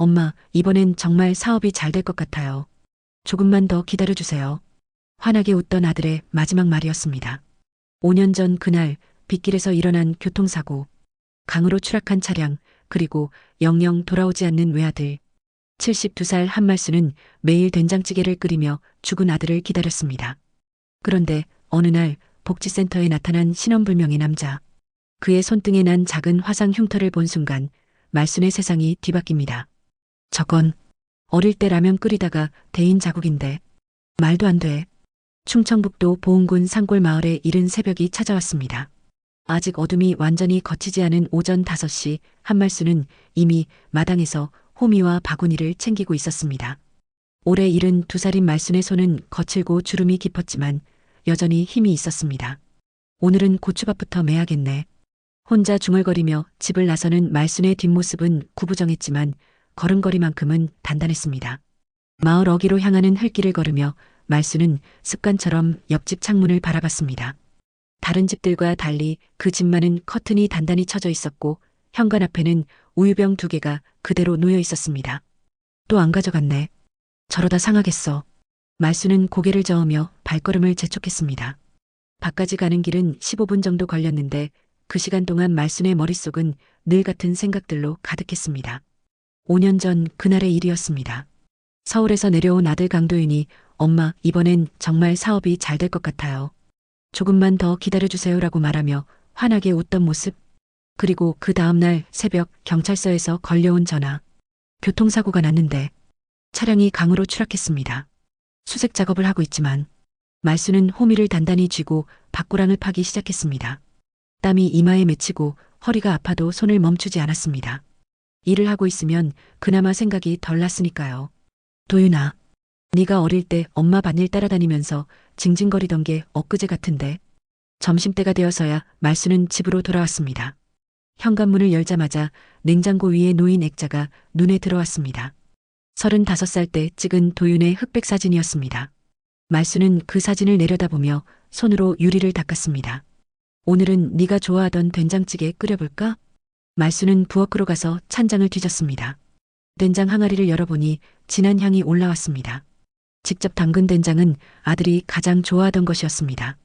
엄마, 이번엔 정말 사업이 잘 될 것 같아요. 조금만 더 기다려주세요. 환하게 웃던 아들의 마지막 말이었습니다. 5년 전 그날 빗길에서 일어난 교통사고, 강으로 추락한 차량, 그리고 영영 돌아오지 않는 외아들. 72살 한말수는 매일 된장찌개를 끓이며 죽은 아들을 기다렸습니다. 그런데 어느 날 복지센터에 나타난 신원불명의 남자. 그의 손등에 난 작은 화상 흉터를 본 순간 말순의 세상이 뒤바뀝니다. 저건 어릴 때 라면 끓이다가 데인 자국인데 말도 안 돼. 충청북도 보은군 산골 마을에 이른 새벽이 찾아왔습니다. 아직 어둠이 완전히 걷히지 않은 오전 5시 한말수는 이미 마당에서 호미와 바구니를 챙기고 있었습니다. 올해 72살인 말순의 손은 거칠고 주름이 깊었지만 여전히 힘이 있었습니다. 오늘은 고추밥부터 매야겠네. 혼자 중얼거리며 집을 나서는 말순의 뒷모습은 구부정했지만 걸음걸이만큼은 단단했습니다. 마을 어귀로 향하는 흙길을 걸으며 말순은 습관처럼 옆집 창문을 바라봤습니다. 다른 집들과 달리 그 집만은 커튼이 단단히 쳐져 있었고 현관 앞에는 우유병 2개가 그대로 놓여 있었습니다. 또 안 가져갔네. 저러다 상하겠어. 말순은 고개를 저으며 발걸음을 재촉했습니다. 밖까지 가는 길은 15분 정도 걸렸는데 그 시간 동안 말순의 머릿속은 늘 같은 생각들로 가득했습니다. 5년 전 그날의 일이었습니다. 서울에서 내려온 아들 강도윤이 엄마, 이번엔 정말 사업이 잘 될 것 같아요. 조금만 더 기다려주세요라고 말하며 환하게 웃던 모습. 그리고 그 다음날 새벽 경찰서에서 걸려온 전화. 교통사고가 났는데 차량이 강으로 추락했습니다. 수색 작업을 하고 있지만 말순은 호미를 단단히 쥐고 밭고랑을 파기 시작했습니다. 땀이 이마에 맺히고 허리가 아파도 손을 멈추지 않았습니다. 일을 하고 있으면 그나마 생각이 덜 났으니까요. 도윤아, 네가 어릴 때 엄마 밭일 따라다니면서 징징거리던 게 엊그제 같은데. 점심때가 되어서야 말순은 집으로 돌아왔습니다. 현관문을 열자마자 냉장고 위에 놓인 액자가 눈에 들어왔습니다. 35살 때 찍은 도윤의 흑백 사진이었습니다. 말순은 그 사진을 내려다보며 손으로 유리를 닦았습니다. 오늘은 네가 좋아하던 된장찌개 끓여볼까? 말순은 부엌으로 가서 찬장을 뒤졌습니다. 된장 항아리를 열어보니 진한 향이 올라왔습니다. 직접 담근 된장은 아들이 가장 좋아하던 것이었습니다.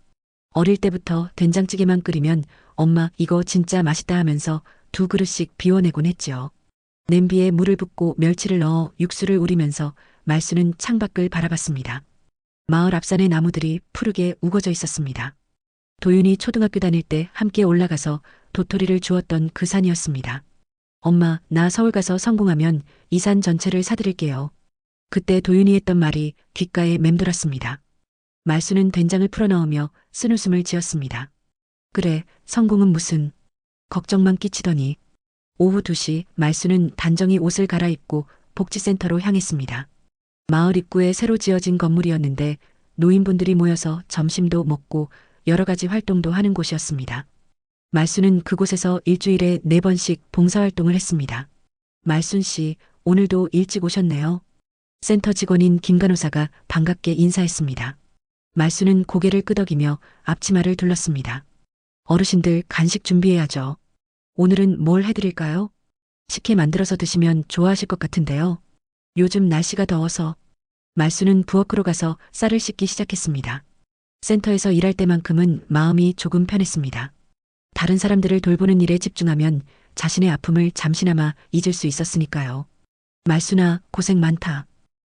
어릴 때부터 된장찌개만 끓이면 엄마 이거 진짜 맛있다 하면서 2그릇씩 비워내곤 했지요. 냄비에 물을 붓고 멸치를 넣어 육수를 우리면서 말순은 창밖을 바라봤습니다. 마을 앞산의 나무들이 푸르게 우거져 있었습니다. 도윤이 초등학교 다닐 때 함께 올라가서 도토리를 주웠던 그 산이었습니다. 엄마, 나 서울 가서 성공하면 이 산 전체를 사드릴게요. 그때 도윤이 했던 말이 귓가에 맴돌았습니다. 말순은 된장을 풀어넣으며 쓴웃음을 지었습니다. 그래, 성공은 무슨. 걱정만 끼치더니. 오후 2시 말순은 단정히 옷을 갈아입고 복지센터로 향했습니다. 마을 입구에 새로 지어진 건물이었는데 노인분들이 모여서 점심도 먹고 여러 가지 활동도 하는 곳이었습니다. 말순은 그곳에서 일주일에 4번씩 봉사활동을 했습니다. 말순 씨, 오늘도 일찍 오셨네요. 센터 직원인 김 간호사가 반갑게 인사했습니다. 말순은 고개를 끄덕이며 앞치마를 둘렀습니다. 어르신들 간식 준비해야죠. 오늘은 뭘 해드릴까요? 식혜 만들어서 드시면 좋아하실 것 같은데요. 요즘 날씨가 더워서. 말순은 부엌으로 가서 쌀을 씻기 시작했습니다. 센터에서 일할 때만큼은 마음이 조금 편했습니다. 다른 사람들을 돌보는 일에 집중하면 자신의 아픔을 잠시나마 잊을 수 있었으니까요. 말순아, 고생 많다.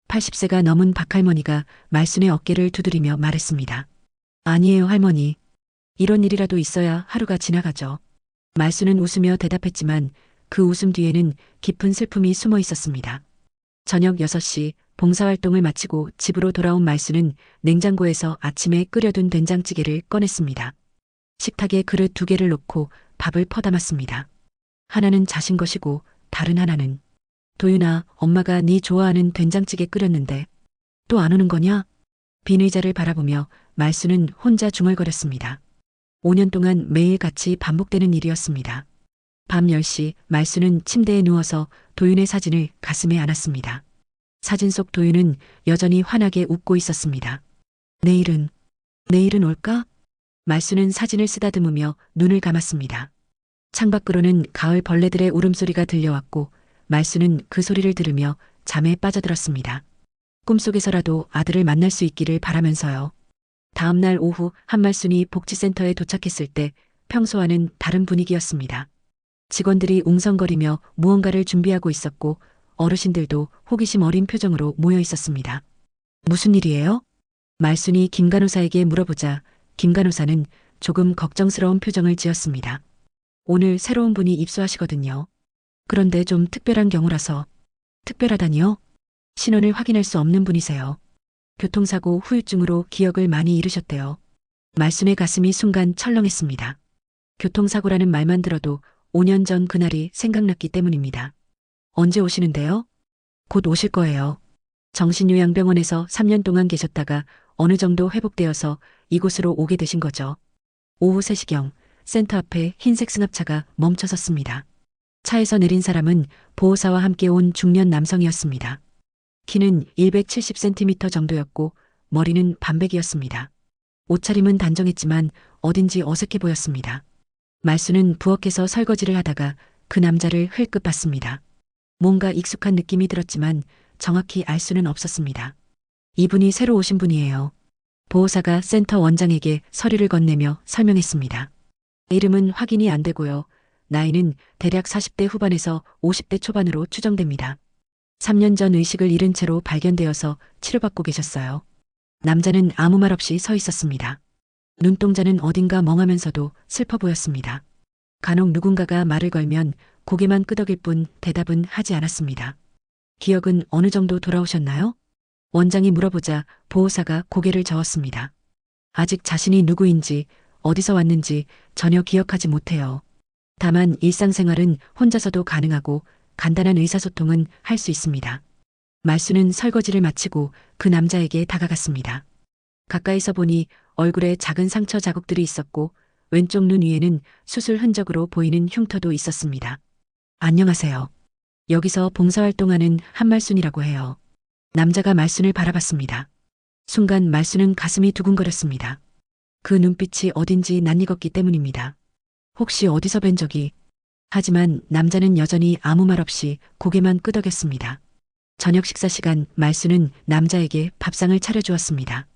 80세가 넘은 박할머니가 말순의 어깨를 두드리며 말했습니다. 아니에요, 할머니. 이런 일이라도 있어야 하루가 지나가죠. 말순은 웃으며 대답했지만 그 웃음 뒤에는 깊은 슬픔이 숨어 있었습니다. 저녁 6시 봉사활동을 마치고 집으로 돌아온 말순은 냉장고에서 아침에 끓여둔 된장찌개를 꺼냈습니다. 식탁에 그릇 2개를 놓고 밥을 퍼담았습니다. 하나는 자신 것이고 다른 하나는. 도윤아, 엄마가 네 좋아하는 된장찌개 끓였는데 또 안 오는 거냐? 빈 의자를 바라보며 말순은 혼자 중얼거렸습니다. 5년 동안 매일 같이 반복되는 일이었습니다. 밤 10시 말순은 침대에 누워서 도윤의 사진을 가슴에 안았습니다. 사진 속 도윤은 여전히 환하게 웃고 있었습니다. 내일은 올까? 말순은 사진을 쓰다듬으며 눈을 감았습니다. 창밖으로는 가을 벌레들의 울음소리가 들려왔고 말수는 그 소리를 들으며 잠에 빠져들었습니다. 꿈속에서라도 아들을 만날 수 있기를 바라면서요. 다음 날 오후 한말순이 복지센터에 도착했을 때 평소와는 다른 분위기였습니다. 직원들이 웅성거리며 무언가를 준비하고 있었고 어르신들도 호기심 어린 표정으로 모여 있었습니다. 무슨 일이에요? 말순이 김 간호사에게 물어보자 김 간호사는 조금 걱정스러운 표정을 지었습니다. 오늘 새로운 분이 입소하시거든요. 그런데 좀 특별한 경우라서. 특별하다니요? 신원을 확인할 수 없는 분이세요. 교통사고 후유증으로 기억을 많이 잃으셨대요. 말순의 가슴이 순간 철렁했습니다. 교통사고라는 말만 들어도 5년 전 그날이 생각났기 때문입니다. 언제 오시는데요? 곧 오실 거예요. 정신요양병원에서 3년 동안 계셨다가 어느 정도 회복되어서 이곳으로 오게 되신 거죠. 오후 3시경 센터 앞에 흰색 승합차가 멈춰섰습니다. 차에서 내린 사람은 보호사와 함께 온 중년 남성이었습니다. 키는 170cm 정도였고 머리는 반백이었습니다. 옷차림은 단정했지만 어딘지 어색해 보였습니다. 말수는 부엌에서 설거지를 하다가 그 남자를 흘끗 봤습니다. 뭔가 익숙한 느낌이 들었지만 정확히 알 수는 없었습니다. 이분이 새로 오신 분이에요. 보호사가 센터 원장에게 서류를 건네며 설명했습니다. 이름은 확인이 안 되고요. 나이는 대략 40대 후반에서 50대 초반으로 추정됩니다. 3년 전 의식을 잃은 채로 발견되어서 치료받고 계셨어요. 남자는 아무 말 없이 서 있었습니다. 눈동자는 어딘가 멍하면서도 슬퍼 보였습니다. 간혹 누군가가 말을 걸면 고개만 끄덕일 뿐 대답은 하지 않았습니다. 기억은 어느 정도 돌아오셨나요? 원장이 물어보자 보호사가 고개를 저었습니다. 아직 자신이 누구인지 어디서 왔는지 전혀 기억하지 못해요. 다만 일상생활은 혼자서도 가능하고 간단한 의사소통은 할 수 있습니다. 말수는 설거지를 마치고 그 남자에게 다가갔습니다. 가까이서 보니 얼굴에 작은 상처 자국들이 있었고 왼쪽 눈 위에는 수술 흔적으로 보이는 흉터도 있었습니다. 안녕하세요. 여기서 봉사활동하는 한말순이라고 해요. 남자가 말순을 바라봤습니다. 순간 말순은 가슴이 두근거렸습니다. 그 눈빛이 어딘지 낯익었기 때문입니다. 혹시 어디서 뵌 적이... 하지만 남자는 여전히 아무 말 없이 고개만 끄덕였습니다. 저녁 식사 시간 말수는 남자에게 밥상을 차려주었습니다.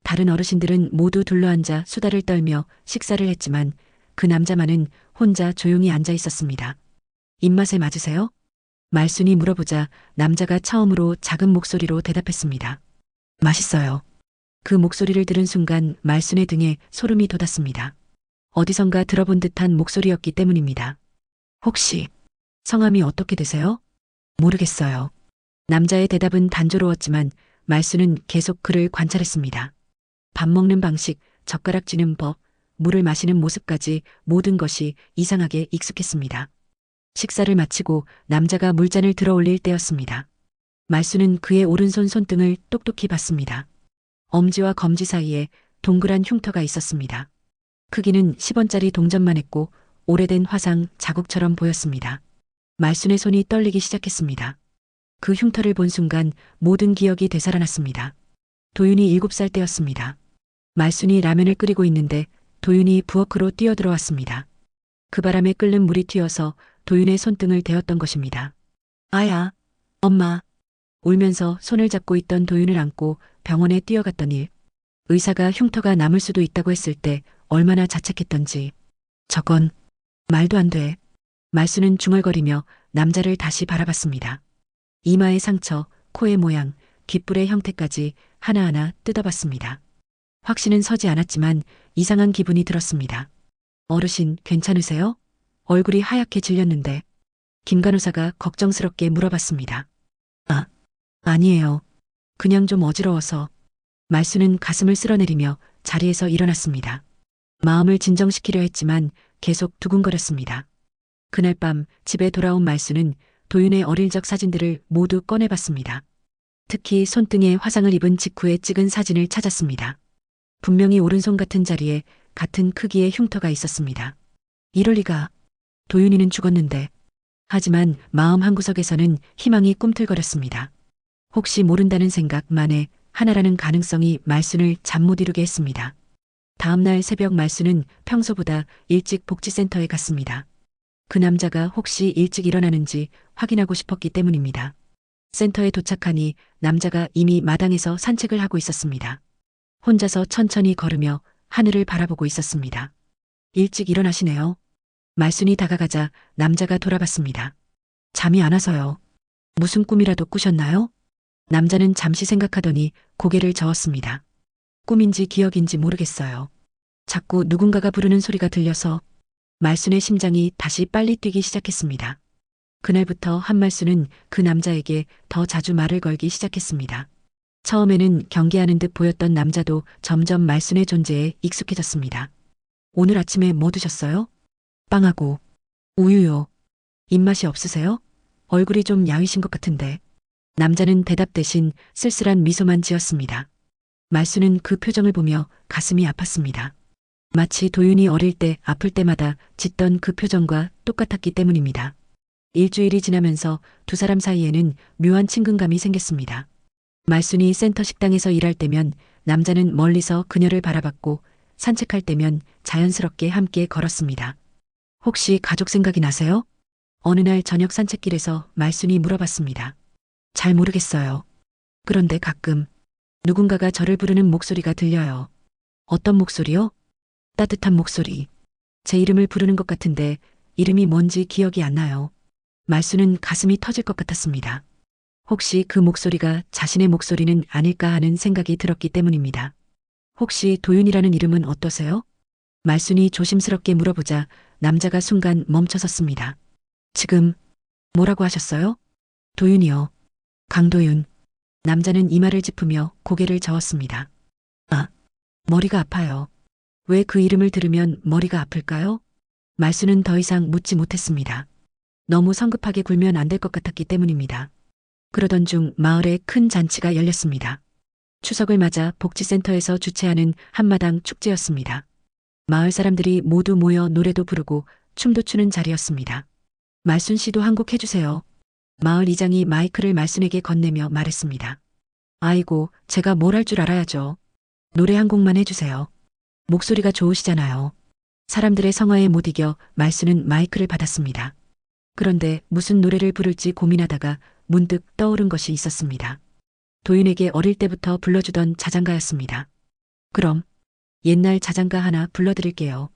다른 어르신들은 모두 둘러앉아 수다를 떨며 식사를 했지만 그 남자만은 혼자 조용히 앉아 있었습니다. 입맛에 맞으세요? 말순이 물어보자 남자가 처음으로 작은 목소리로 대답했습니다. 맛있어요. 그 목소리를 들은 순간 말순의 등에 소름이 돋았습니다. 어디선가 들어본 듯한 목소리였기 때문입니다. 혹시 성함이 어떻게 되세요? 모르겠어요. 남자의 대답은 단조로웠지만 말수는 계속 그를 관찰했습니다. 밥 먹는 방식, 젓가락 쥐는 법, 물을 마시는 모습까지 모든 것이 이상하게 익숙했습니다. 식사를 마치고 남자가 물잔을 들어 올릴 때였습니다. 말수는 그의 오른손 손등을 똑똑히 봤습니다. 엄지와 검지 사이에 동그란 흉터가 있었습니다. 크기는 10원짜리 동전만 했고 오래된 화상 자국처럼 보였습니다. 말순의 손이 떨리기 시작했습니다. 그 흉터를 본 순간 모든 기억이 되살아났습니다. 도윤이 7살 때였습니다. 말순이 라면을 끓이고 있는데 도윤이 부엌으로 뛰어들어왔습니다. 그 바람에 끓는 물이 튀어서 도윤의 손등을 대었던 것입니다. 아야, 엄마. 울면서 손을 잡고 있던 도윤을 안고 병원에 뛰어갔던 일. 의사가 흉터가 남을 수도 있다고 했을 때 얼마나 자책했던지. 저건 말도 안 돼. 말수는 중얼거리며 남자를 다시 바라봤습니다. 이마의 상처, 코의 모양, 귓불의 형태까지 하나하나 뜯어봤습니다. 확신은 서지 않았지만 이상한 기분이 들었습니다. 어르신, 괜찮으세요? 얼굴이 하얗게 질렸는데. 김 간호사가 걱정스럽게 물어봤습니다. 아니에요. 그냥 좀 어지러워서. 말수는 가슴을 쓸어내리며 자리에서 일어났습니다. 마음을 진정시키려 했지만 계속 두근거렸습니다. 그날 밤 집에 돌아온 말수는 도윤의 어릴 적 사진들을 모두 꺼내봤습니다. 특히 손등에 화상을 입은 직후에 찍은 사진을 찾았습니다. 분명히 오른손 같은 자리에 같은 크기의 흉터가 있었습니다. 이럴 리가. 도윤이는 죽었는데. 하지만 마음 한구석에서는 희망이 꿈틀거렸습니다. 혹시 모른다는 생각만에 하나라는 가능성이 말순을 잠 못 이루게 했습니다. 다음 날 새벽 말수는 평소보다 일찍 복지센터에 갔습니다. 그 남자가 혹시 일찍 일어나는지 확인하고 싶었기 때문입니다. 센터에 도착하니 남자가 이미 마당에서 산책을 하고 있었습니다. 혼자서 천천히 걸으며 하늘을 바라보고 있었습니다. 일찍 일어나시네요. 말순이 다가가자 남자가 돌아봤습니다. 잠이 안 와서요. 무슨 꿈이라도 꾸셨나요? 남자는 잠시 생각하더니 고개를 저었습니다. 꿈인지 기억인지 모르겠어요. 자꾸 누군가가 부르는 소리가 들려서 말순의 심장이 다시 빨리 뛰기 시작했습니다. 그날부터 한말순은 그 남자에게 더 자주 말을 걸기 시작했습니다. 처음에는 경계하는 듯 보였던 남자도 점점 말순의 존재에 익숙해졌습니다. 오늘 아침에 뭐 드셨어요? 빵하고 우유요. 입맛이 없으세요? 얼굴이 좀 야위신 것 같은데. 남자는 대답 대신 쓸쓸한 미소만 지었습니다. 말순은 그 표정을 보며 가슴이 아팠습니다. 마치 도윤이 어릴 때 아플 때마다 짓던 그 표정과 똑같았기 때문입니다. 일주일이 지나면서 두 사람 사이에는 묘한 친근감이 생겼습니다. 말순이 센터 식당에서 일할 때면 남자는 멀리서 그녀를 바라봤고 산책할 때면 자연스럽게 함께 걸었습니다. 혹시 가족 생각이 나세요? 어느 날 저녁 산책길에서 말순이 물어봤습니다. 잘 모르겠어요. 그런데 가끔 누군가가 저를 부르는 목소리가 들려요. 어떤 목소리요? 따뜻한 목소리. 제 이름을 부르는 것 같은데 이름이 뭔지 기억이 안 나요. 말순은 가슴이 터질 것 같았습니다. 혹시 그 목소리가 자신의 목소리는 아닐까 하는 생각이 들었기 때문입니다. 혹시 도윤이라는 이름은 어떠세요? 말순이 조심스럽게 물어보자 남자가 순간 멈춰섰습니다. 지금 뭐라고 하셨어요? 도윤이요. 강도윤. 남자는 이마를 짚으며 고개를 저었습니다. 아, 머리가 아파요. 왜 그 이름을 들으면 머리가 아플까요? 말순은 더 이상 묻지 못했습니다. 너무 성급하게 굴면 안 될 것 같았기 때문입니다. 그러던 중 마을에 큰 잔치가 열렸습니다. 추석을 맞아 복지센터에서 주최하는 한마당 축제였습니다. 마을 사람들이 모두 모여 노래도 부르고 춤도 추는 자리였습니다. 말순 씨도 한 곡 해주세요. 마을 이장이 마이크를 말순에게 건네며 말했습니다. 아이고, 제가 뭘 할 줄 알아야죠. 노래 한 곡만 해주세요. 목소리가 좋으시잖아요. 사람들의 성화에 못 이겨 말순은 마이크를 받았습니다. 그런데 무슨 노래를 부를지 고민하다가 문득 떠오른 것이 있었습니다. 도윤에게 어릴 때부터 불러주던 자장가였습니다. 그럼 옛날 자장가 하나 불러드릴게요.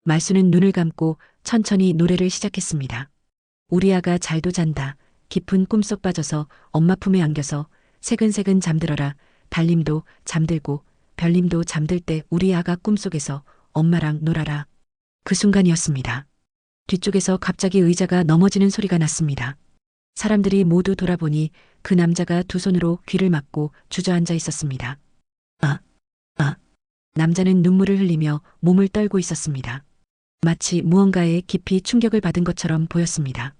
말순은 눈을 감고 천천히 노래를 시작했습니다. 우리 아가 잘도 잔다. 깊은 꿈속 빠져서 엄마 품에 안겨서 새근새근 잠들어라. 달님도 잠들고 별님도 잠들 때 우리 아가 꿈속에서 엄마랑 놀아라. 그 순간이었습니다. 뒤쪽에서 갑자기 의자가 넘어지는 소리가 났습니다. 사람들이 모두 돌아보니 그 남자가 두 손으로 귀를 막고 주저앉아 있었습니다. 아, 아. 남자는 눈물을 흘리며 몸을 떨고 있었습니다. 마치 무언가에 깊이 충격을 받은 것처럼 보였습니다.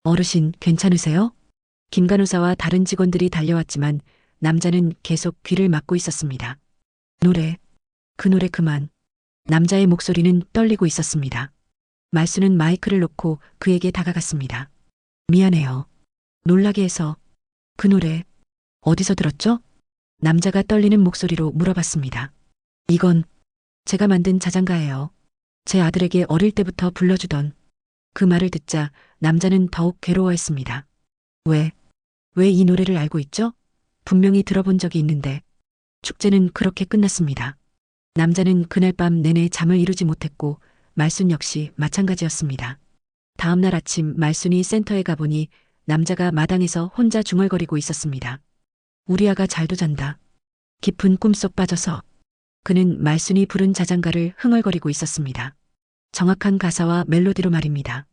어르신, 괜찮으세요? 김간호사와 다른 직원들이 달려왔지만 남자는 계속 귀를 막고 있었습니다. 노래, 그 노래 그만. 남자의 목소리는 떨리고 있었습니다. 말순은 마이크를 놓고 그에게 다가갔습니다. 미안해요. 놀라게 해서. 그 노래 어디서 들었죠? 남자가 떨리는 목소리로 물어봤습니다. 이건 제가 만든 자장가예요. 제 아들에게 어릴 때부터 불러주던. 그 말을 듣자 남자는 더욱 괴로워했습니다. 왜 이 노래를 알고 있죠? 분명히 들어본 적이 있는데. 축제는 그렇게 끝났습니다. 남자는 그날 밤 내내 잠을 이루지 못했고 말순 역시 마찬가지였습니다. 다음 날 아침 말순이 센터에 가보니 남자가 마당에서 혼자 중얼거리고 있었습니다. 우리 아가 잘도 잔다. 깊은 꿈속 빠져서. 그는 말순이 부른 자장가를 흥얼거리고 있었습니다. 정확한 가사와 멜로디로 말입니다.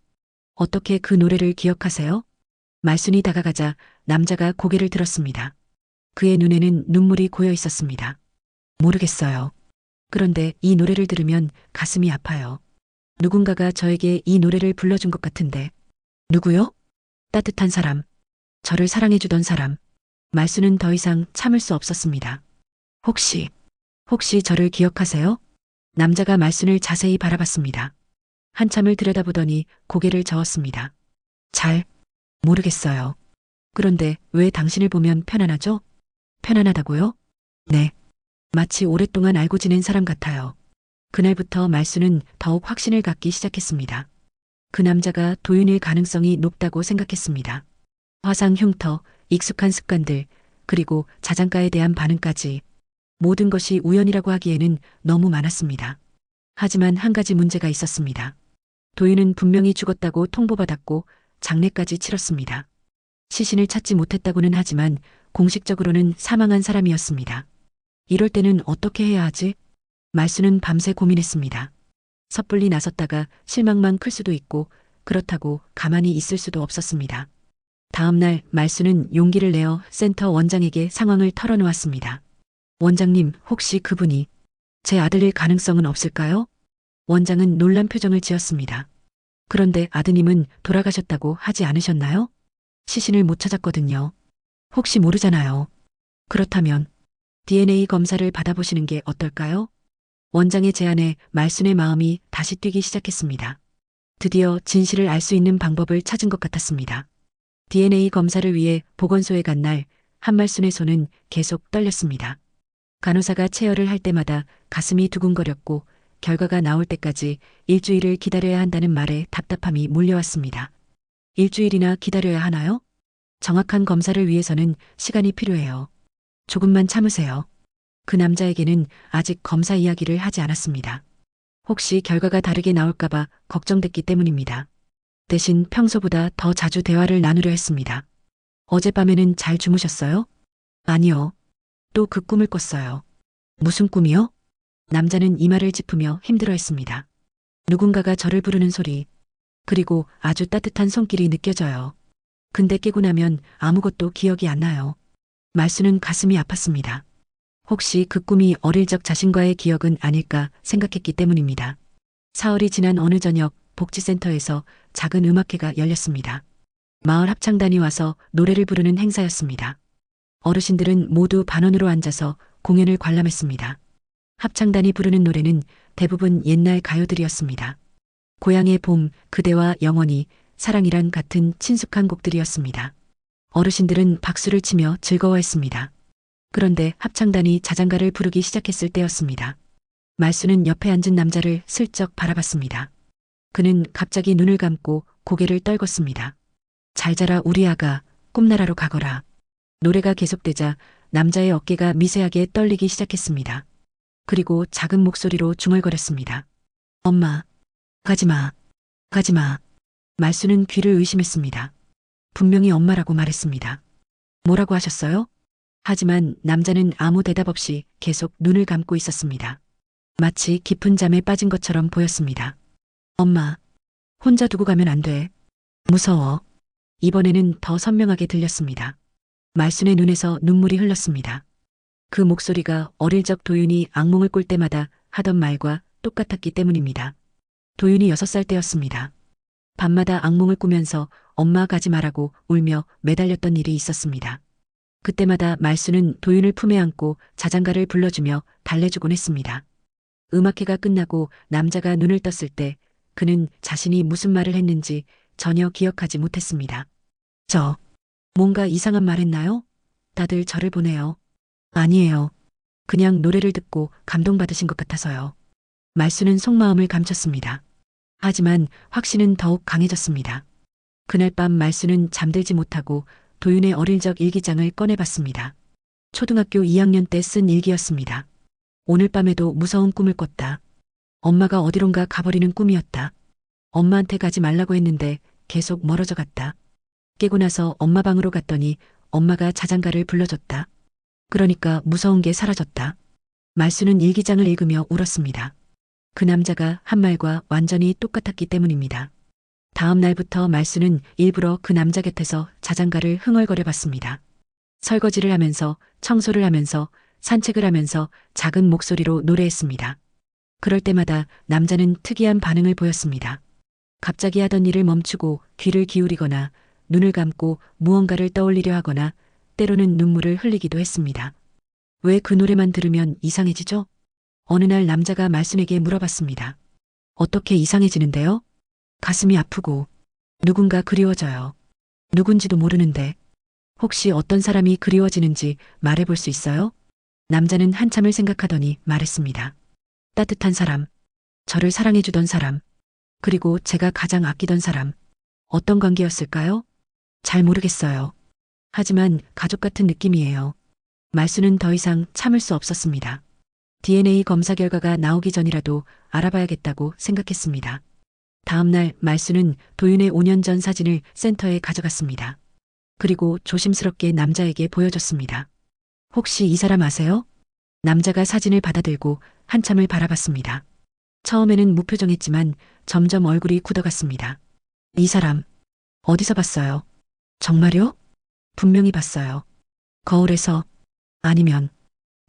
어떻게 그 노래를 기억하세요? 말순이 다가가자 남자가 고개를 들었습니다. 그의 눈에는 눈물이 고여 있었습니다. 모르겠어요. 그런데 이 노래를 들으면 가슴이 아파요. 누군가가 저에게 이 노래를 불러준 것 같은데. 누구요? 따뜻한 사람. 저를 사랑해주던 사람. 말순은 더 이상 참을 수 없었습니다. 혹시 저를 기억하세요? 남자가 말순을 자세히 바라봤습니다. 한참을 들여다보더니 고개를 저었습니다. 잘 모르겠어요. 그런데 왜 당신을 보면 편안하죠? 편안하다고요? 네. 마치 오랫동안 알고 지낸 사람 같아요. 그날부터 말순은 더욱 확신을 갖기 시작했습니다. 그 남자가 도윤일 가능성이 높다고 생각했습니다. 화상 흉터, 익숙한 습관들, 그리고 자장가에 대한 반응까지 모든 것이 우연이라고 하기에는 너무 많았습니다. 하지만 한 가지 문제가 있었습니다. 도윤은 분명히 죽었다고 통보받았고 장례까지 치렀습니다. 시신을 찾지 못했다고는 하지만 공식적으로는 사망한 사람이었습니다. 이럴 때는 어떻게 해야 하지? 말수는 밤새 고민했습니다. 섣불리 나섰다가 실망만 클 수도 있고 그렇다고 가만히 있을 수도 없었습니다. 다음 날 말수는 용기를 내어 센터 원장에게 상황을 털어놓았습니다. 원장님, 혹시 그분이 제 아들일 가능성은 없을까요? 원장은 놀란 표정을 지었습니다. 그런데 아드님은 돌아가셨다고 하지 않으셨나요? 시신을 못 찾았거든요. 혹시 모르잖아요. 그렇다면 DNA 검사를 받아보시는 게 어떨까요? 원장의 제안에 말순의 마음이 다시 뛰기 시작했습니다. 드디어 진실을 알 수 있는 방법을 찾은 것 같았습니다. DNA 검사를 위해 보건소에 간 날 한말순의 손은 계속 떨렸습니다. 간호사가 체열을 할 때마다 가슴이 두근거렸고 결과가 나올 때까지 일주일을 기다려야 한다는 말에 답답함이 몰려왔습니다. 일주일이나 기다려야 하나요? 정확한 검사를 위해서는 시간이 필요해요. 조금만 참으세요. 그 남자에게는 아직 검사 이야기를 하지 않았습니다. 혹시 결과가 다르게 나올까봐 걱정됐기 때문입니다. 대신 평소보다 더 자주 대화를 나누려 했습니다. 어젯밤에는 잘 주무셨어요? 아니요. 또 그 꿈을 꿨어요. 무슨 꿈이요? 남자는 이마를 짚으며 힘들어했습니다. 누군가가 저를 부르는 소리, 그리고 아주 따뜻한 손길이 느껴져요. 근데 깨고 나면 아무것도 기억이 안 나요. 말수는 가슴이 아팠습니다. 혹시 그 꿈이 어릴 적 자신과의 기억은 아닐까 생각했기 때문입니다. 사흘이 지난 어느 저녁 복지센터에서 작은 음악회가 열렸습니다. 마을 합창단이 와서 노래를 부르는 행사였습니다. 어르신들은 모두 반원으로 앉아서 공연을 관람했습니다. 합창단이 부르는 노래는 대부분 옛날 가요들이었습니다. 고향의 봄, 그대와 영원히, 사랑이란 같은 친숙한 곡들이었습니다. 어르신들은 박수를 치며 즐거워했습니다. 그런데 합창단이 자장가를 부르기 시작했을 때였습니다. 말수는 옆에 앉은 남자를 슬쩍 바라봤습니다. 그는 갑자기 눈을 감고 고개를 떨궜습니다. 잘 자라 우리 아가, 꿈나라로 가거라. 노래가 계속되자 남자의 어깨가 미세하게 떨리기 시작했습니다. 그리고 작은 목소리로 중얼거렸습니다. 엄마, 가지마, 가지마. 말수는 귀를 의심했습니다. 분명히 엄마라고 말했습니다. 뭐라고 하셨어요? 하지만 남자는 아무 대답 없이 계속 눈을 감고 있었습니다. 마치 깊은 잠에 빠진 것처럼 보였습니다. 엄마, 혼자 두고 가면 안 돼. 무서워. 이번에는 더 선명하게 들렸습니다. 말순의 눈에서 눈물이 흘렀습니다. 그 목소리가 어릴 적 도윤이 악몽을 꿀 때마다 하던 말과 똑같았기 때문입니다. 도윤이 6살 때였습니다. 밤마다 악몽을 꾸면서 엄마 가지 말라고 울며 매달렸던 일이 있었습니다. 그때마다 말수는 도윤을 품에 안고 자장가를 불러주며 달래주곤 했습니다. 음악회가 끝나고 남자가 눈을 떴을 때 그는 자신이 무슨 말을 했는지 전혀 기억하지 못했습니다. 뭔가 이상한 말 했나요? 다들 저를 보네요. 아니에요. 그냥 노래를 듣고 감동받으신 것 같아서요. 말수는 속마음을 감췄습니다. 하지만 확신은 더욱 강해졌습니다. 그날 밤 말수는 잠들지 못하고 도윤의 어릴 적 일기장을 꺼내봤습니다. 초등학교 2학년 때 쓴 일기였습니다. 오늘 밤에도 무서운 꿈을 꿨다. 엄마가 어디론가 가버리는 꿈이었다. 엄마한테 가지 말라고 했는데 계속 멀어져 갔다. 깨고 나서 엄마 방으로 갔더니 엄마가 자장가를 불러줬다. 그러니까 무서운 게 사라졌다. 말수는 일기장을 읽으며 울었습니다. 그 남자가 한 말과 완전히 똑같았기 때문입니다. 다음 날부터 말수는 일부러 그 남자 곁에서 자장가를 흥얼거려 봤습니다. 설거지를 하면서, 청소를 하면서, 산책을 하면서 작은 목소리로 노래했습니다. 그럴 때마다 남자는 특이한 반응을 보였습니다. 갑자기 하던 일을 멈추고 귀를 기울이거나 눈을 감고 무언가를 떠올리려 하거나 때로는 눈물을 흘리기도 했습니다. 왜 그 노래만 들으면 이상해지죠? 어느 날 남자가 말순에게 물어봤습니다. 어떻게 이상해지는데요? 가슴이 아프고 누군가 그리워져요. 누군지도 모르는데 혹시 어떤 사람이 그리워지는지 말해볼 수 있어요? 남자는 한참을 생각하더니 말했습니다. 따뜻한 사람, 저를 사랑해주던 사람, 그리고 제가 가장 아끼던 사람. 어떤 관계였을까요? 잘 모르겠어요. 하지만 가족 같은 느낌이에요. 말수는 더 이상 참을 수 없었습니다. DNA 검사 결과가 나오기 전이라도 알아봐야겠다고 생각했습니다. 다음 날 말수는 도윤의 5년 전 사진을 센터에 가져갔습니다. 그리고 조심스럽게 남자에게 보여줬습니다. 혹시 이 사람 아세요? 남자가 사진을 받아들고 한참을 바라봤습니다. 처음에는 무표정했지만 점점 얼굴이 굳어갔습니다. 이 사람, 어디서 봤어요? 정말요? 분명히 봤어요. 거울에서, 아니면,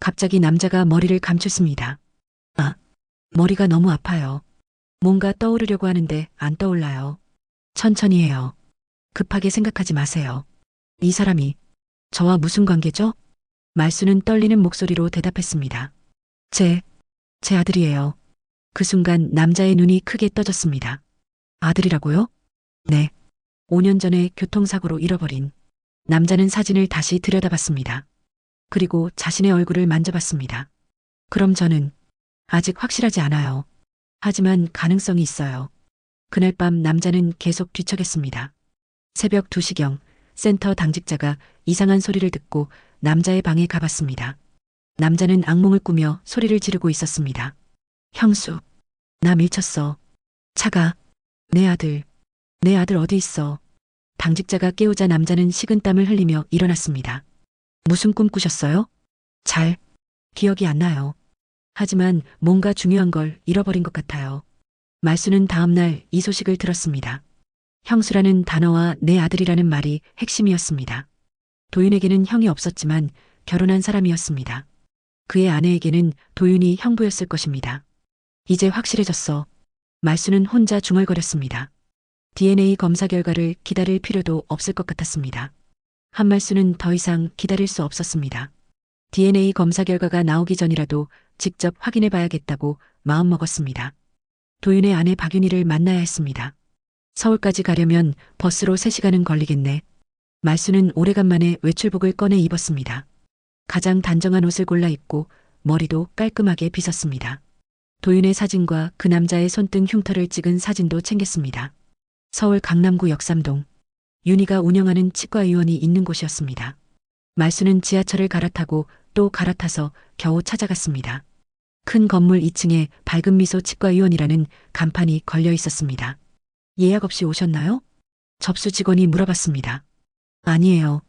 갑자기 남자가 머리를 감췄습니다. 아, 머리가 너무 아파요. 뭔가 떠오르려고 하는데 안 떠올라요. 천천히 해요. 급하게 생각하지 마세요. 이 사람이 저와 무슨 관계죠? 말수는 떨리는 목소리로 대답했습니다. 제 아들이에요. 그 순간 남자의 눈이 크게 떠졌습니다. 아들이라고요? 네. 5년 전에 교통사고로 잃어버린. 남자는 사진을 다시 들여다봤습니다. 그리고 자신의 얼굴을 만져봤습니다. 그럼 저는 아직 확실하지 않아요. 하지만 가능성이 있어요. 그날 밤 남자는 계속 뒤척였습니다. 새벽 2시경 센터 당직자가 이상한 소리를 듣고 남자의 방에 가봤습니다. 남자는 악몽을 꾸며 소리를 지르고 있었습니다. 형수, 나 밀쳤어. 차가, 내 아들 어디 있어? 당직자가 깨우자 남자는 식은땀을 흘리며 일어났습니다. 무슨 꿈 꾸셨어요? 잘, 기억이 안 나요. 하지만 뭔가 중요한 걸 잃어버린 것 같아요. 말수는 다음날 이 소식을 들었습니다. 형수라는 단어와 내 아들이라는 말이 핵심이었습니다. 도윤에게는 형이 없었지만 결혼한 사람이었습니다. 그의 아내에게는 도윤이 형부였을 것입니다. 이제 확실해졌어. 말수는 혼자 중얼거렸습니다. DNA 검사 결과를 기다릴 필요도 없을 것 같았습니다. 한말수는 더 이상 기다릴 수 없었습니다. DNA 검사 결과가 나오기 전이라도 직접 확인해 봐야겠다고 마음먹었습니다. 도윤의 아내 박윤희를 만나야 했습니다. 서울까지 가려면 버스로 3시간은 걸리겠네. 말수는 오래간만에 외출복을 꺼내 입었습니다. 가장 단정한 옷을 골라 입고 머리도 깔끔하게 빗었습니다. 도윤의 사진과 그 남자의 손등 흉터를 찍은 사진도 챙겼습니다. 서울 강남구 역삼동. 윤희가 운영하는 치과의원이 있는 곳이었습니다. 말수는 지하철을 갈아타고 또 갈아타서 겨우 찾아갔습니다. 큰 건물 2층에 밝은 미소 치과의원이라는 간판이 걸려 있었습니다. 예약 없이 오셨나요? 접수 직원이 물어봤습니다. 아니에요.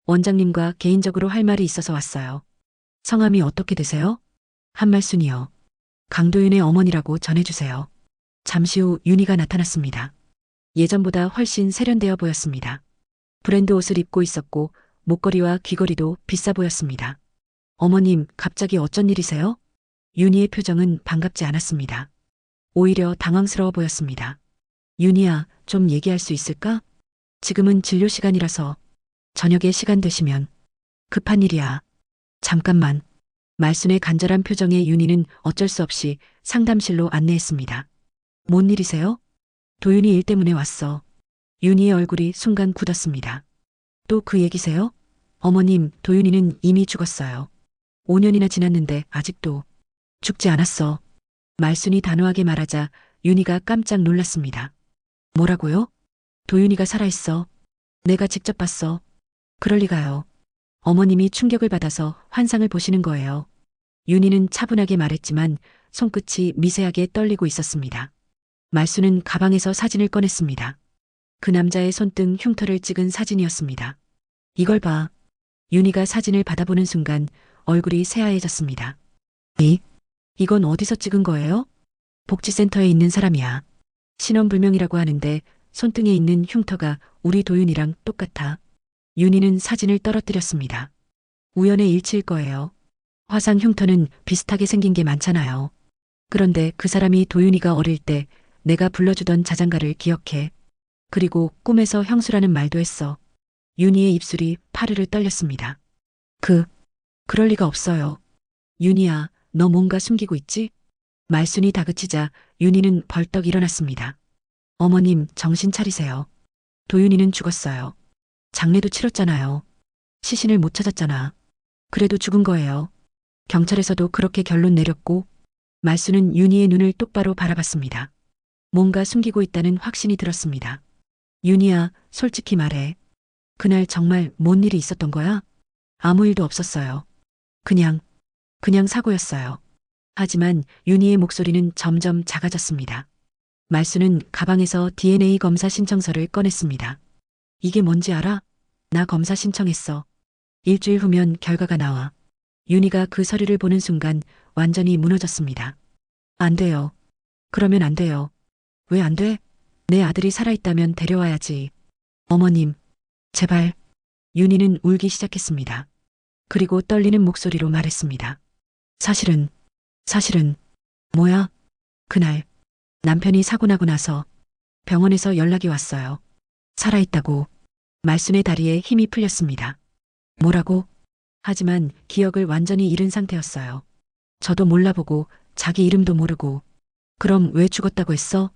원장님과 개인적으로 할 말이 있어서 왔어요. 성함이 어떻게 되세요? 한말순이요. 강도윤의 어머니라고 전해주세요. 잠시 후 윤희가 나타났습니다. 예전보다 훨씬 세련되어 보였습니다. 브랜드 옷을 입고 있었고 목걸이와 귀걸이도 비싸 보였습니다. 어머님, 갑자기 어쩐 일이세요? 윤희의 표정은 반갑지 않았습니다. 오히려 당황스러워 보였습니다. 윤희야, 좀 얘기할 수 있을까? 지금은 진료 시간이라서 저녁에 시간 되시면. 급한 일이야. 잠깐만. 말순의 간절한 표정에 윤희는 어쩔 수 없이 상담실로 안내했습니다. 뭔 일이세요? 도윤이 일 때문에 왔어. 윤희의 얼굴이 순간 굳었습니다. 또 그 얘기세요? 어머님, 도윤이는 이미 죽었어요. 5년이나 지났는데 아직도 죽지 않았어. 말순이 단호하게 말하자 윤희가 깜짝 놀랐습니다. 뭐라고요? 도윤이가 살아있어. 내가 직접 봤어. 그럴 리가요. 어머님이 충격을 받아서 환상을 보시는 거예요. 윤희는 차분하게 말했지만 손끝이 미세하게 떨리고 있었습니다. 말수는 가방에서 사진을 꺼냈습니다. 그 남자의 손등 흉터를 찍은 사진이었습니다. 이걸 봐. 윤희가 사진을 받아보는 순간 얼굴이 새하얘졌습니다. 이건 어디서 찍은 거예요? 복지센터에 있는 사람이야. 신원불명이라고 하는데 손등에 있는 흉터가 우리 도윤이랑 똑같아. 윤희는 사진을 떨어뜨렸습니다. 우연의 일치일 거예요. 화상 흉터는 비슷하게 생긴 게 많잖아요. 그런데 그 사람이 도윤이가 어릴 때 내가 불러주던 자장가를 기억해. 그리고 꿈에서 형수라는 말도 했어. 윤희의 입술이 파르르 떨렸습니다. 그럴 리가 없어요. 윤희야, 너 뭔가 숨기고 있지? 말순이 다그치자 윤희는 벌떡 일어났습니다. 어머님, 정신 차리세요. 도윤이는 죽었어요. 장례도 치렀잖아요. 시신을 못 찾았잖아. 그래도 죽은 거예요. 경찰에서도 그렇게 결론 내렸고. 말수는 윤희의 눈을 똑바로 바라봤습니다. 뭔가 숨기고 있다는 확신이 들었습니다. 윤희야, 솔직히 말해. 그날 정말 뭔 일이 있었던 거야? 아무 일도 없었어요. 그냥 사고였어요. 하지만 윤희의 목소리는 점점 작아졌습니다. 말수는 가방에서 DNA 검사 신청서를 꺼냈습니다. 이게 뭔지 알아? 나 검사 신청했어. 일주일 후면 결과가 나와. 윤희가 그 서류를 보는 순간 완전히 무너졌습니다. 안 돼요. 그러면 안 돼요. 왜 안 돼? 내 아들이 살아있다면 데려와야지. 어머님, 제발. 윤희는 울기 시작했습니다. 그리고 떨리는 목소리로 말했습니다. 사실은, 뭐야? 그날, 남편이 사고 나고 나서 병원에서 연락이 왔어요. 살아있다고. 말순의 다리에 힘이 풀렸습니다. 뭐라고? 하지만 기억을 완전히 잃은 상태였어요. 저도 몰라보고 자기 이름도 모르고. 그럼 왜 죽었다고 했어?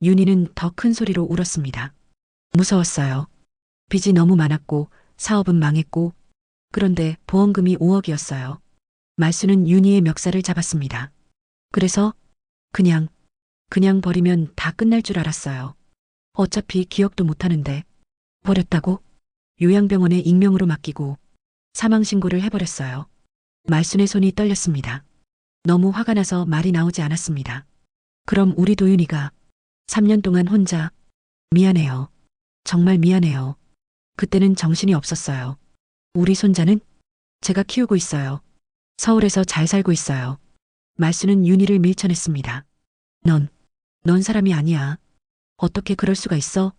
윤희는 더 큰 소리로 울었습니다. 무서웠어요. 빚이 너무 많았고 사업은 망했고 그런데 보험금이 5억이었어요. 말수는 윤희의 멱살을 잡았습니다. 그래서 그냥 버리면 다 끝날 줄 알았어요. 어차피 기억도 못하는데 버렸다고? 요양병원에 익명으로 맡기고 사망신고를 해버렸어요. 말순의 손이 떨렸습니다. 너무 화가 나서 말이 나오지 않았습니다. 그럼 우리 도윤이가 3년 동안 혼자 미안해요. 정말 미안해요. 그때는 정신이 없었어요. 우리 손자는 제가 키우고 있어요. 서울에서 잘 살고 있어요. 말수는 윤희를 밀쳐냈습니다. 넌 사람이 아니야. 어떻게 그럴 수가 있어?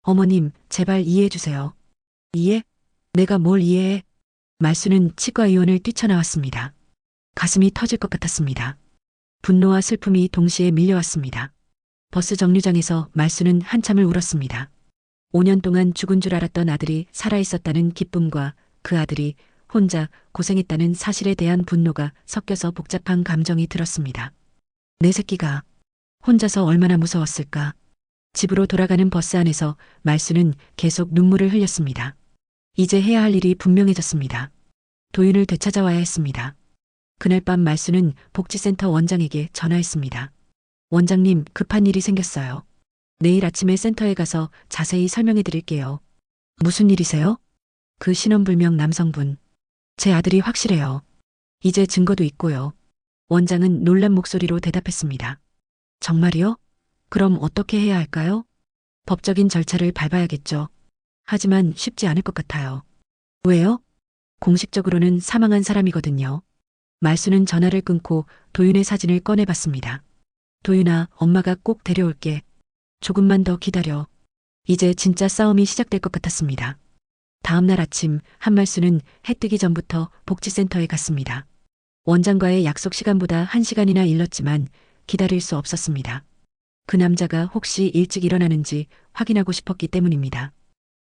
어머님, 제발 이해해 주세요. 이해? 내가 뭘 이해해? 말수는 치과의원을 뛰쳐나왔습니다. 가슴이 터질 것 같았습니다. 분노와 슬픔이 동시에 밀려왔습니다. 버스 정류장에서 말수는 한참을 울었습니다. 5년 동안 죽은 줄 알았던 아들이 살아있었다는 기쁨과 그 아들이 혼자 고생했다는 사실에 대한 분노가 섞여서 복잡한 감정이 들었습니다. 내 새끼가 혼자서 얼마나 무서웠을까. 집으로 돌아가는 버스 안에서 말수는 계속 눈물을 흘렸습니다. 이제 해야 할 일이 분명해졌습니다. 도윤을 되찾아와야 했습니다. 그날 밤 말수는 복지센터 원장에게 전화했습니다. 원장님, 급한 일이 생겼어요. 내일 아침에 센터에 가서 자세히 설명해 드릴게요. 무슨 일이세요? 그 신원불명 남성분. 제 아들이 확실해요. 이제 증거도 있고요. 원장은 놀란 목소리로 대답했습니다. 정말이요? 그럼 어떻게 해야 할까요? 법적인 절차를 밟아야겠죠. 하지만 쉽지 않을 것 같아요. 왜요? 공식적으로는 사망한 사람이거든요. 말수는 전화를 끊고 도윤의 사진을 꺼내봤습니다. 도윤아, 엄마가 꼭 데려올게. 조금만 더 기다려. 이제 진짜 싸움이 시작될 것 같았습니다. 다음 날 아침 한말수는 해 뜨기 전부터 복지센터에 갔습니다. 원장과의 약속 시간보다 1시간이나 일렀지만 기다릴 수 없었습니다. 그 남자가 혹시 일찍 일어나는지 확인하고 싶었기 때문입니다.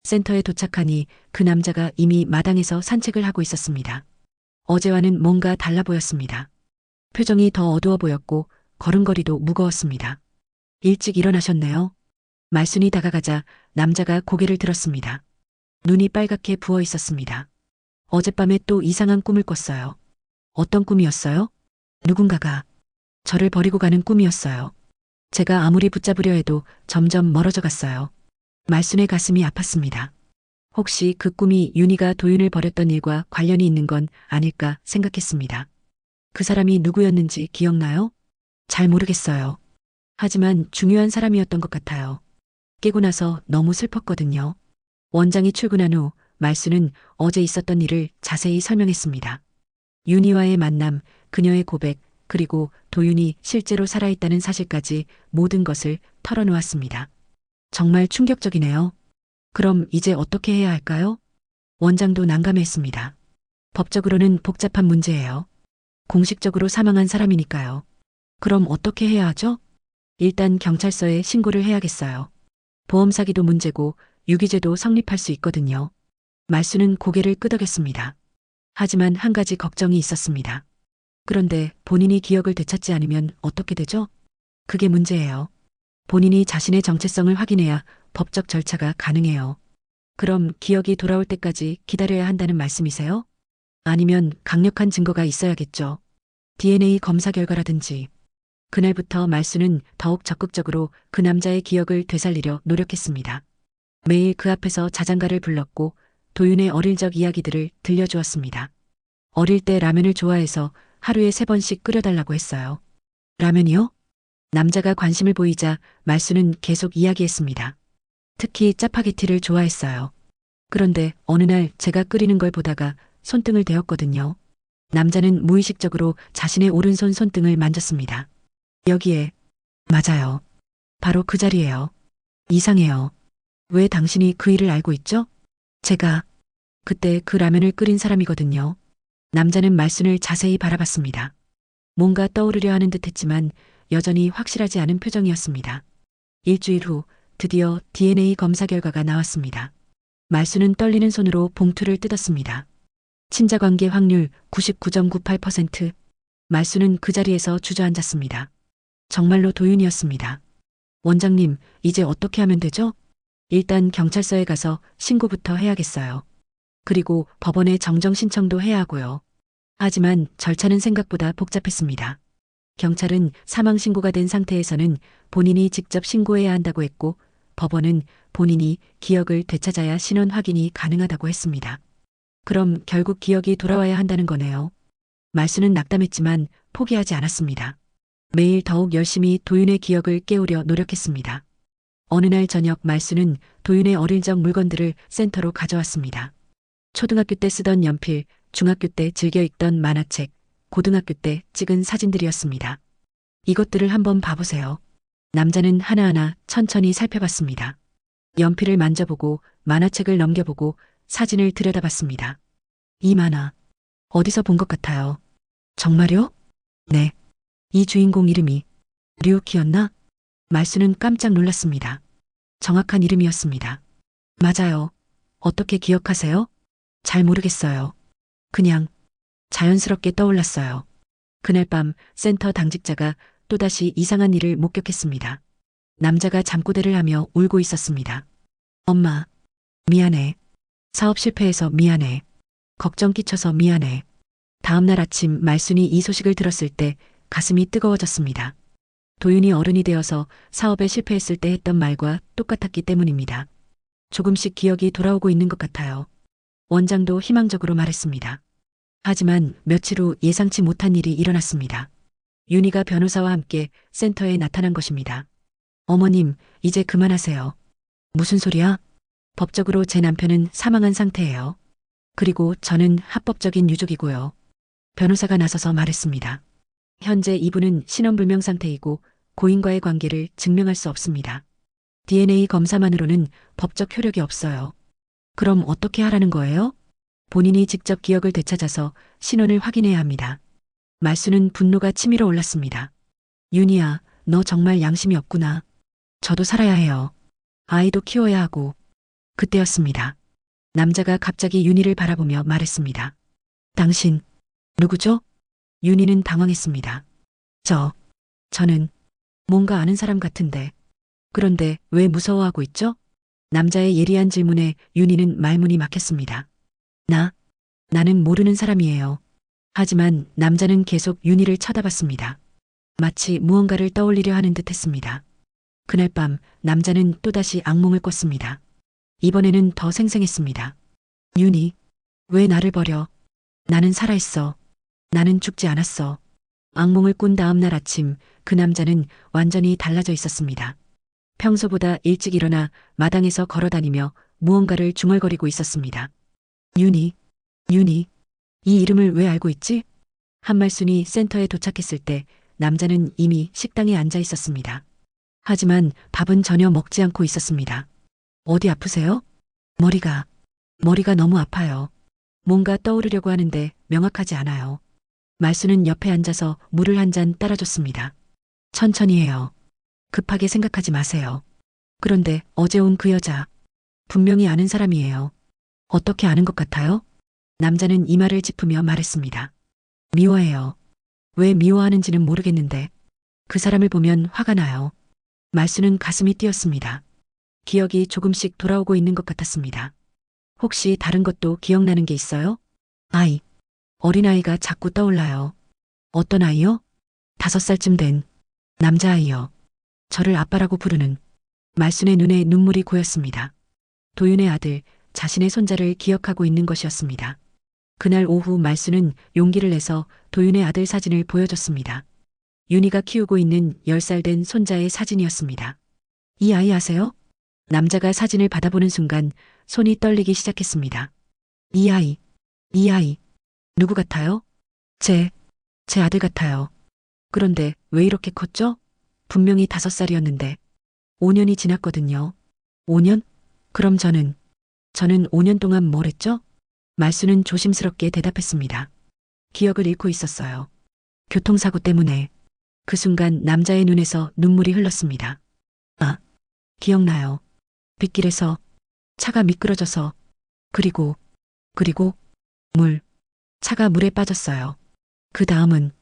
센터에 도착하니 그 남자가 이미 마당에서 산책을 하고 있었습니다. 어제와는 뭔가 달라 보였습니다. 표정이 더 어두워 보였고 걸음걸이도 무거웠습니다. 일찍 일어나셨네요. 말순이 다가가자 남자가 고개를 들었습니다. 눈이 빨갛게 부어 있었습니다. 어젯밤에 또 이상한 꿈을 꿨어요. 어떤 꿈이었어요? 누군가가 저를 버리고 가는 꿈이었어요. 제가 아무리 붙잡으려 해도 점점 멀어져 갔어요. 말순의 가슴이 아팠습니다. 혹시 그 꿈이 윤희가 도윤을 버렸던 일과 관련이 있는 건 아닐까 생각했습니다. 그 사람이 누구였는지 기억나요? 잘 모르겠어요. 하지만 중요한 사람이었던 것 같아요. 깨고 나서 너무 슬펐거든요. 원장이 출근한 후 말수는 어제 있었던 일을 자세히 설명했습니다. 윤희와의 만남, 그녀의 고백, 그리고 도윤이 실제로 살아있다는 사실까지 모든 것을 털어놓았습니다. 정말 충격적이네요. 그럼 이제 어떻게 해야 할까요? 원장도 난감했습니다. 법적으로는 복잡한 문제예요. 공식적으로 사망한 사람이니까요. 그럼 어떻게 해야 하죠? 일단 경찰서에 신고를 해야겠어요. 보험 사기도 문제고 유기죄도 성립할 수 있거든요. 말수는 고개를 끄덕였습니다. 하지만 한 가지 걱정이 있었습니다. 그런데 본인이 기억을 되찾지 않으면 어떻게 되죠? 그게 문제예요. 본인이 자신의 정체성을 확인해야 법적 절차가 가능해요. 그럼 기억이 돌아올 때까지 기다려야 한다는 말씀이세요? 아니면 강력한 증거가 있어야겠죠. DNA 검사 결과라든지. 그날부터 말수는 더욱 적극적으로 그 남자의 기억을 되살리려 노력했습니다. 매일 그 앞에서 자장가를 불렀고 도윤의 어릴 적 이야기들을 들려주었습니다. 어릴 때 라면을 좋아해서 하루에 3번씩 끓여달라고 했어요. 라면이요? 남자가 관심을 보이자 말수는 계속 이야기했습니다. 특히 짜파게티를 좋아했어요. 그런데 어느 날 제가 끓이는 걸 보다가 손등을 대었거든요. 남자는 무의식적으로 자신의 오른손 손등을 만졌습니다. 여기에, 맞아요. 바로 그 자리예요. 이상해요. 왜 당신이 그 일을 알고 있죠? 제가 그때 그 라면을 끓인 사람이거든요. 남자는 말순을 자세히 바라봤습니다. 뭔가 떠오르려 하는 듯 했지만 여전히 확실하지 않은 표정이었습니다. 일주일 후 드디어 DNA 검사 결과가 나왔습니다. 말순은 떨리는 손으로 봉투를 뜯었습니다. 친자관계 확률 99.98%. 말순은 그 자리에서 주저앉았습니다. 정말로 도윤이었습니다. 원장님, 이제 어떻게 하면 되죠? 일단 경찰서에 가서 신고부터 해야겠어요. 그리고 법원에 정정 신청도 해야 하고요. 하지만 절차는 생각보다 복잡했습니다. 경찰은 사망 신고가 된 상태에서는 본인이 직접 신고해야 한다고 했고, 법원은 본인이 기억을 되찾아야 신원 확인이 가능하다고 했습니다. 그럼 결국 기억이 돌아와야 한다는 거네요. 말수는 낙담했지만 포기하지 않았습니다. 매일 더욱 열심히 도윤의 기억을 깨우려 노력했습니다. 어느 날 저녁 말수는 도윤의 어릴 적 물건들을 센터로 가져왔습니다. 초등학교 때 쓰던 연필, 중학교 때 즐겨 읽던 만화책, 고등학교 때 찍은 사진들이었습니다. 이것들을 한번 봐보세요. 남자는 하나하나 천천히 살펴봤습니다. 연필을 만져보고 만화책을 넘겨보고 사진을 들여다봤습니다. 이 만화, 어디서 본 것 같아요. 정말요? 네. 이 주인공 이름이 류키였나? 말수는 깜짝 놀랐습니다. 정확한 이름이었습니다. 맞아요. 어떻게 기억하세요? 잘 모르겠어요. 그냥 자연스럽게 떠올랐어요. 그날 밤 센터 당직자가 또다시 이상한 일을 목격했습니다. 남자가 잠꼬대를 하며 울고 있었습니다. 엄마, 미안해. 사업 실패해서 미안해. 걱정 끼쳐서 미안해. 다음날 아침 말순이 이 소식을 들었을 때 가슴이 뜨거워졌습니다. 도윤이 어른이 되어서 사업에 실패했을 때 했던 말과 똑같았기 때문입니다. 조금씩 기억이 돌아오고 있는 것 같아요. 원장도 희망적으로 말했습니다. 하지만 며칠 후 예상치 못한 일이 일어났습니다. 윤희가 변호사와 함께 센터에 나타난 것입니다. 어머님, 이제 그만하세요. 무슨 소리야? 법적으로 제 남편은 사망한 상태예요. 그리고 저는 합법적인 유족이고요. 변호사가 나서서 말했습니다. 현재 이분은 신원불명 상태이고 고인과의 관계를 증명할 수 없습니다. DNA 검사만으로는 법적 효력이 없어요. 그럼 어떻게 하라는 거예요? 본인이 직접 기억을 되찾아서 신원을 확인해야 합니다. 말수는 분노가 치밀어 올랐습니다. 윤희야, 너 정말 양심이 없구나. 저도 살아야 해요. 아이도 키워야 하고. 그때였습니다. 남자가 갑자기 윤희를 바라보며 말했습니다. 당신, 누구죠? 윤희는 당황했습니다. 저는 뭔가 아는 사람 같은데. 그런데 왜 무서워하고 있죠? 남자의 예리한 질문에 윤희는 말문이 막혔습니다. 나는 모르는 사람이에요. 하지만 남자는 계속 윤희를 쳐다봤습니다. 마치 무언가를 떠올리려 하는 듯 했습니다. 그날 밤 남자는 또다시 악몽을 꿨습니다. 이번에는 더 생생했습니다. 윤희, 왜 나를 버려? 나는 살아있어. 나는 죽지 않았어. 악몽을 꾼 다음 날 아침 그 남자는 완전히 달라져 있었습니다. 평소보다 일찍 일어나 마당에서 걸어다니며 무언가를 중얼거리고 있었습니다. 윤희, 이 이름을 왜 알고 있지? 한말순이 센터에 도착했을 때 남자는 이미 식당에 앉아 있었습니다. 하지만 밥은 전혀 먹지 않고 있었습니다. 어디 아프세요? 머리가 너무 아파요. 뭔가 떠오르려고 하는데 명확하지 않아요. 말수는 옆에 앉아서 물을 한 잔 따라줬습니다. 천천히 해요. 급하게 생각하지 마세요. 그런데 어제 온 그 여자, 분명히 아는 사람이에요. 어떻게 아는 것 같아요? 남자는 이마를 짚으며 말했습니다. 미워해요. 왜 미워하는지는 모르겠는데 그 사람을 보면 화가 나요. 말수는 가슴이 뛰었습니다. 기억이 조금씩 돌아오고 있는 것 같았습니다. 혹시 다른 것도 기억나는 게 있어요? 어린아이가 자꾸 떠올라요. 어떤 아이요? 5살쯤 된. 남자아이여. 저를 아빠라고 부르는 말순의 눈에 눈물이 고였습니다. 도윤의 아들, 자신의 손자를 기억하고 있는 것이었습니다. 그날 오후 말순은 용기를 내서 도윤의 아들 사진을 보여줬습니다. 윤희가 키우고 있는 10살 된 손자의 사진이었습니다. 이 아이 아세요? 남자가 사진을 받아보는 순간 손이 떨리기 시작했습니다. 이 아이, 누구 같아요? 제 아들 같아요. 그런데 왜 이렇게 컸죠? 분명히 5살이었는데 5년이 지났거든요. 5년? 그럼 저는 5년 동안 뭘 했죠? 말수는 조심스럽게 대답했습니다. 기억을 잃고 있었어요. 교통사고 때문에. 그 순간 남자의 눈에서 눈물이 흘렀습니다. 아, 기억나요. 빗길에서 차가 미끄러져서 그리고 차가 물에 빠졌어요. 그 다음은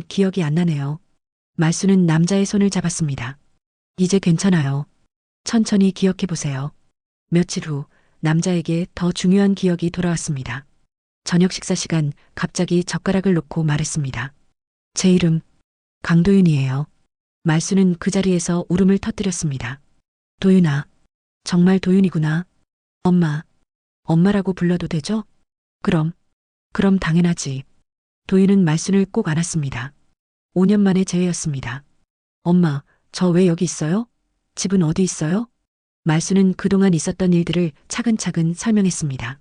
기억이 안 나네요. 말수는 남자의 손을 잡았습니다. 이제 괜찮아요. 천천히 기억해 보세요. 며칠 후 남자에게 더 중요한 기억이 돌아왔습니다. 저녁 식사 시간 갑자기 젓가락을 놓고 말했습니다. 제 이름 강도윤이에요. 말수는 그 자리에서 울음을 터뜨렸습니다. 도윤아, 정말 도윤이구나. 엄마라고 불러도 되죠? 그럼 당연하지. 도윤은 말순을 꼭 안았습니다. 5년 만의 재회였습니다. 엄마, 저 왜 여기 있어요? 집은 어디 있어요? 말순은 그동안 있었던 일들을 차근차근 설명했습니다.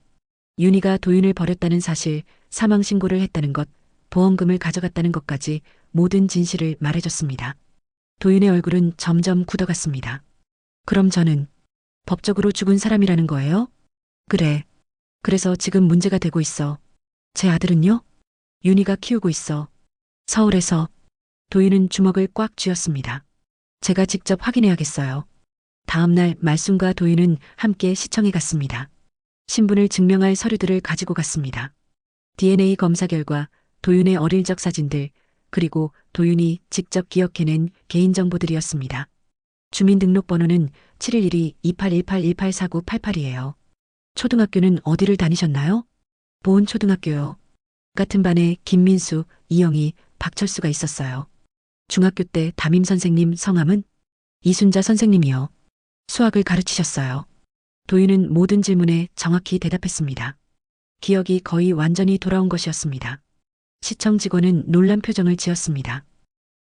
윤희가 도윤을 버렸다는 사실, 사망신고를 했다는 것, 보험금을 가져갔다는 것까지 모든 진실을 말해줬습니다. 도윤의 얼굴은 점점 굳어갔습니다. 그럼 저는 법적으로 죽은 사람이라는 거예요? 그래. 그래서 지금 문제가 되고 있어. 제 아들은요? 윤희가 키우고 있어. 서울에서. 도윤은 주먹을 꽉 쥐었습니다. 제가 직접 확인해야겠어요. 다음 날 말순과 도윤은 함께 시청에 갔습니다. 신분을 증명할 서류들을 가지고 갔습니다. DNA 검사 결과, 도윤의 어릴 적 사진들, 그리고 도윤이 직접 기억해낸 개인정보들이었습니다. 주민등록번호는 711-2818-184988이에요. 초등학교는 어디를 다니셨나요? 보은초등학교요. 같은 반에 김민수, 이영희, 박철수가 있었어요. 중학교 때 담임 선생님 성함은? 이순자 선생님이요. 수학을 가르치셨어요. 도윤은 모든 질문에 정확히 대답했습니다. 기억이 거의 완전히 돌아온 것이었습니다. 시청 직원은 놀란 표정을 지었습니다.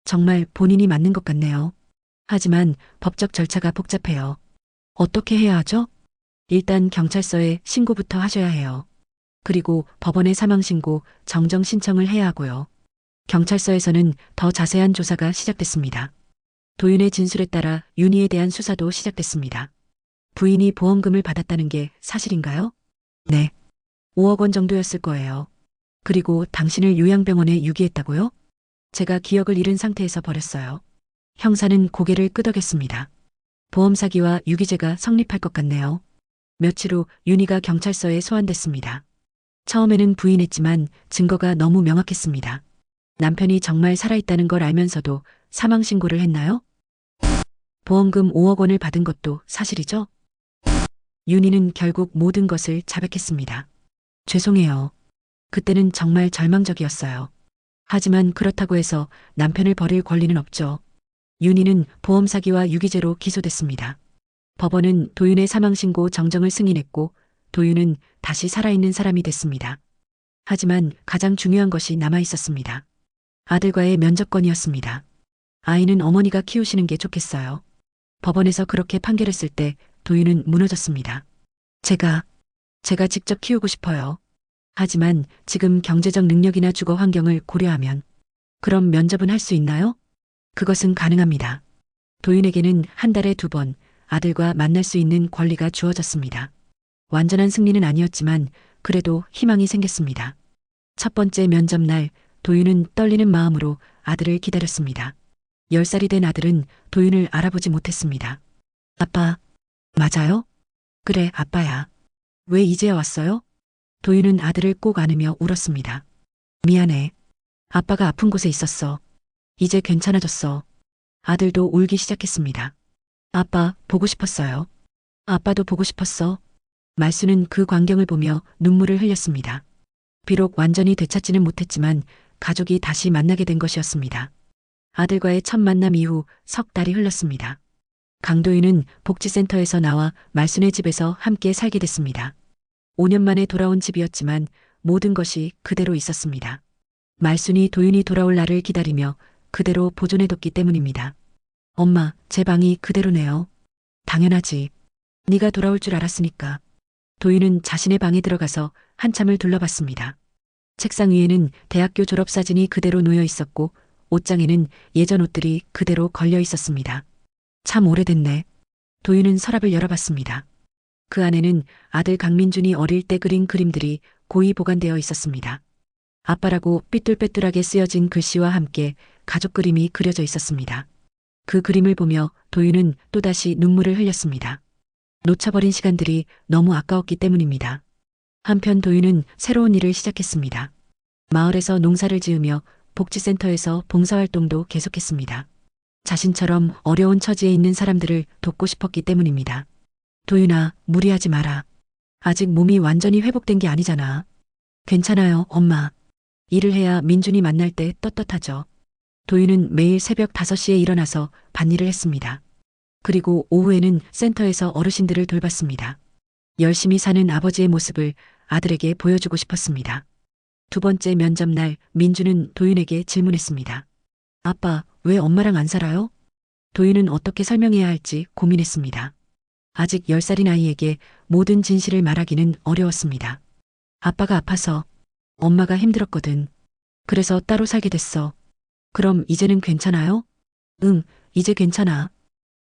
정말 본인이 맞는 것 같네요. 하지만 법적 절차가 복잡해요. 어떻게 해야 하죠? 일단 경찰서에 신고부터 하셔야 해요. 그리고 법원에 사망신고, 정정 신청을 해야 하고요. 경찰서에서는 더 자세한 조사가 시작됐습니다. 도윤의 진술에 따라 윤희에 대한 수사도 시작됐습니다. 부인이 보험금을 받았다는 게 사실인가요? 네. 5억 원 정도였을 거예요. 그리고 당신을 요양병원에 유기했다고요? 제가 기억을 잃은 상태에서 버렸어요. 형사는 고개를 끄덕였습니다. 보험 사기와 유기죄가 성립할 것 같네요. 며칠 후 윤희가 경찰서에 소환됐습니다. 처음에는 부인했지만 증거가 너무 명확했습니다. 남편이 정말 살아있다는 걸 알면서도 사망신고를 했나요? 보험금 5억 원을 받은 것도 사실이죠? 윤희는 결국 모든 것을 자백했습니다. 죄송해요. 그때는 정말 절망적이었어요. 하지만 그렇다고 해서 남편을 버릴 권리는 없죠. 윤희는 보험 사기와 유기죄로 기소됐습니다. 법원은 도윤의 사망신고 정정을 승인했고 도윤은 다시 살아있는 사람이 됐습니다. 하지만 가장 중요한 것이 남아 있었습니다. 아들과의 면접권이었습니다. 아이는 어머니가 키우시는 게 좋겠어요. 법원에서 그렇게 판결했을 때 도윤은 무너졌습니다. 제가 직접 키우고 싶어요. 하지만 지금 경제적 능력이나 주거 환경을 고려하면 그럼 면접은 할 수 있나요? 그것은 가능합니다. 도윤에게는 한 달에 2번 아들과 만날 수 있는 권리가 주어졌습니다. 완전한 승리는 아니었지만 그래도 희망이 생겼습니다. 첫 번째 면접 날 도윤은 떨리는 마음으로 아들을 기다렸습니다. 10살이 된 아들은 도윤을 알아보지 못했습니다. 아빠, 맞아요? 그래, 아빠야. 왜 이제 왔어요? 도윤은 아들을 꼭 안으며 울었습니다. 미안해. 아빠가 아픈 곳에 있었어. 이제 괜찮아졌어. 아들도 울기 시작했습니다. 아빠, 보고 싶었어요. 아빠도 보고 싶었어. 말수는 그 광경을 보며 눈물을 흘렸습니다. 비록 완전히 되찾지는 못했지만 가족이 다시 만나게 된 것이었습니다. 아들과의 첫 만남 이후 석 달이 흘렀습니다. 강도윤은 복지센터에서 나와 말순의 집에서 함께 살게 됐습니다. 5년 만에 돌아온 집이었지만 모든 것이 그대로 있었습니다. 말순이 도윤이 돌아올 날을 기다리며 그대로 보존해뒀기 때문입니다. 엄마, 제 방이 그대로네요. 당연하지. 네가 돌아올 줄 알았으니까. 도윤은 자신의 방에 들어가서 한참을 둘러봤습니다. 책상 위에는 대학교 졸업사진이 그대로 놓여 있었고 옷장에는 예전 옷들이 그대로 걸려 있었습니다. 참 오래됐네. 도윤은 서랍을 열어봤습니다. 그 안에는 아들 강민준이 어릴 때 그린 그림들이 고이 보관되어 있었습니다. 아빠라고 삐뚤빼뚤하게 쓰여진 글씨와 함께 가족 그림이 그려져 있었습니다. 그 그림을 보며 도윤은 또다시 눈물을 흘렸습니다. 놓쳐버린 시간들이 너무 아까웠기 때문입니다. 한편 도윤은 새로운 일을 시작했습니다. 마을에서 농사를 지으며 복지센터에서 봉사활동도 계속했습니다. 자신처럼 어려운 처지에 있는 사람들을 돕고 싶었기 때문입니다. 도윤아, 무리하지 마라. 아직 몸이 완전히 회복된 게 아니잖아. 괜찮아요, 엄마. 일을 해야 민준이 만날 때 떳떳하죠. 도윤은 매일 새벽 5시에 일어나서 밭일을 했습니다. 그리고 오후에는 센터에서 어르신들을 돌봤습니다. 열심히 사는 아버지의 모습을 아들에게 보여주고 싶었습니다. 두 번째 면접 날 민주는 도윤에게 질문했습니다. 아빠, 왜 엄마랑 안 살아요? 도윤은 어떻게 설명해야 할지 고민했습니다. 아직 10살인 아이에게 모든 진실을 말하기는 어려웠습니다. 아빠가 아파서 엄마가 힘들었거든. 그래서 따로 살게 됐어. 그럼 이제는 괜찮아요? 응, 이제 괜찮아.